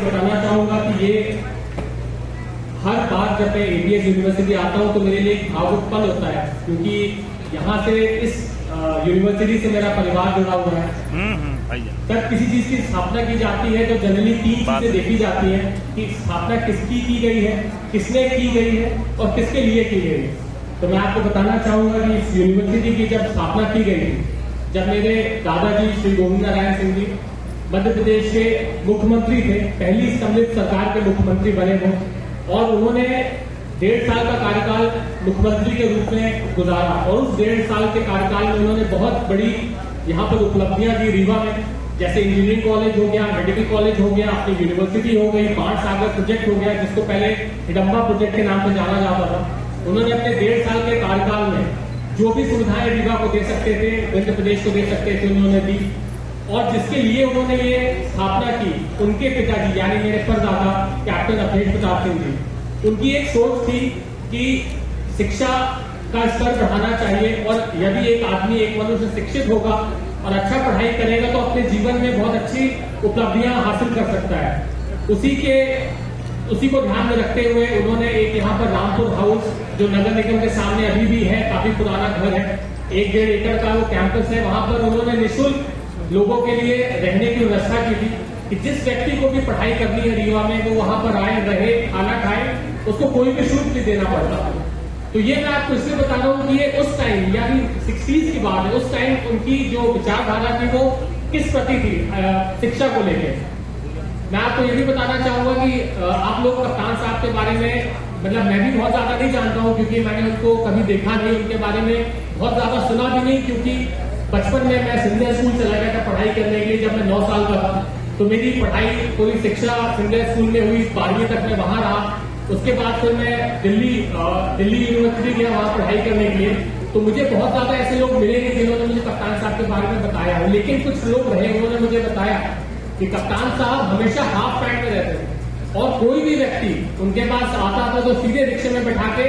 बताना चाहूंगा कि ये हर बार जब मैं एबीएस यूनिवर्सिटी आता हूं तो मेरे लिए एक भावुक पल होता है, क्योंकि यहाँ से इस यूनिवर्सिटी से मेरा परिवार जुड़ा हुआ है। तब किसी चीज की स्थापना की जाती है तो जनरली 3 चीजें देखी जाती है कि स्थापना किसकी की गई है, किसने की गई है और किसके लिए की गई है। तो मैं आपको बताना चाहूंगा कि इस यूनिवर्सिटी की जब स्थापना की गई थी, जब मेरे दादाजी श्री गोविंद नारायण सिंह जी मध्य प्रदेश के मुख्यमंत्री थे, पहली सम्मिलित सरकार के मुख्यमंत्री बने वो, और उन्होंने 1.5 साल का कार्यकाल मुख्यमंत्री के रूप में गुजारा, और उस 1.5 साल के कार्यकाल में उन्होंने बहुत बड़ी यहाँ पर उपलब्धियां दी रीवा में, जैसे इंजीनियरिंग कॉलेज हो गया, मेडिकल कॉलेज हो गया, अपनी यूनिवर्सिटी हो गई, 5 सागर प्रोजेक्ट हो गया जिसको पहले हिडम्बा प्रोजेक्ट के नाम से जाना जाता था। उन्होंने अपने 1.5 साल के कार्यकाल में जो भी सुविधाएं रीवा को दे सकते थे, मध्य प्रदेश को दे सकते थे, उन्होंने दी। और जिसके लिए उन्होंने ये स्थापना की, उनके पिताजी यानी मेरे परदादा कैप्टन अवधेश प्रताप सिंह जी, उनकी एक सोच थी कि शिक्षा का स्तर बढ़ाना चाहिए, और यदि एक आदमी, एक मनुष्य शिक्षित होगा और अच्छा पढ़ाई करेगा तो अपने जीवन में बहुत अच्छी उपलब्धियां हासिल कर सकता है। उसी को ध्यान में रखते हुए उन्होंने एक यहाँ पर रामपुर हाउस, जो नगर निगम के सामने अभी भी है, काफी पुराना घर है, 1-1.5 एकड़ का वो कैंपस है, वहां पर उन्होंने निःशुल्क लोगों के लिए रहने की व्यवस्था की थी कि जिस व्यक्ति को भी पढ़ाई करनी है रीवा में वो वहां पर आए, रहे, खाना खाए, उसको कोई भी शुल्क नहीं देना पड़ता। तो ये मैं आपको इसलिए बता रहा हूँ कि ये उस टाइम यानी 60s की बात है, उस टाइम उनकी जो विचारधारा थी वो किस प्रति थी शिक्षा को लेकर। मैं आपको ये भी बताना चाहूंगा कि आप लोग कप्तान साहब के बारे में, मतलब मैं भी बहुत ज्यादा नहीं जानता हूँ, क्योंकि मैंने उनको कभी देखा नहीं, उनके बारे में बहुत ज्यादा सुना भी नहीं, क्योंकि बचपन में मैं सिंधिया स्कूल चला गया था पढ़ाई करने के लिए जब मैं 9 साल का था। तो मेरी पढ़ाई, पूरी शिक्षा सिंधिया स्कूल में हुई, 12वीं तक मैं वहां रहा। उसके बाद फिर मैं दिल्ली यूनिवर्सिटी गया वहां पढ़ाई करने के लिए। तो मुझे बहुत ज्यादा ऐसे लोग मिले नहीं जिन्होंने मुझे कप्तान साहब के बारे में बताया, लेकिन कुछ लोग रहे, उन्होंने मुझे बताया कि कप्तान साहब हमेशा हाफ पैंट में रहते थे, और कोई भी व्यक्ति उनके पास आता था तो सीधे रिक्शे में बैठा के,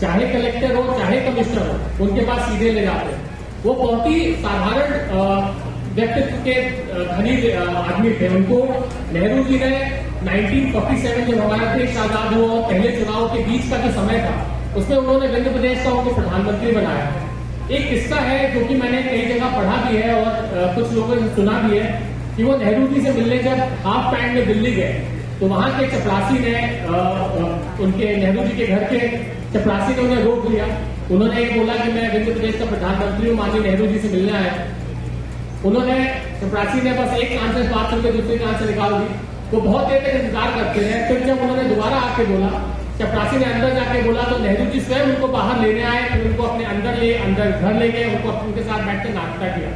चाहे कलेक्टर हो चाहे कमिश्नर हो, उनके पास सीधे ले जाते। वो बहुत ही साधारण व्यक्तित्व के धनी आदमी थे। उनको नेहरू जी ने 1947 जब हमारा देश आजाद हुआ और पहले चुनाव के बीच का जो समय था, उसमें उन्होंने मध्य प्रदेश का उनको प्रधानमंत्री बनाया। एक किस्सा है जो कि मैंने कई जगह पढ़ा भी है और कुछ लोगों से सुना भी है कि वो नेहरू जी से मिलने जब हाफ पैंट में दिल्ली गए तो वहां के चपरासी ने, उनके नेहरू जी के घर के चपरासी ने उन्हें रोक लिया। उन्होंने एक बोला कि मैं मध्य प्रदेश का प्रधानमंत्री हूँ, माननीय नेहरू जी से मिलना है। उन्होंने, चपरासी ने बस एक कान से बात करके दूसरे कान से निकाल दी। वो बहुत देर तक इंतजार करते हैं, फिर जब उन्होंने दोबारा आके बोला, चपरासी ने अंदर जाके बोला, तो नेहरू जी स्वयं उनको बाहर लेने आए, फिर उनको अपने अंदर घर ले गए, उनको उनके साथ बैठ कर नाश्ता किया।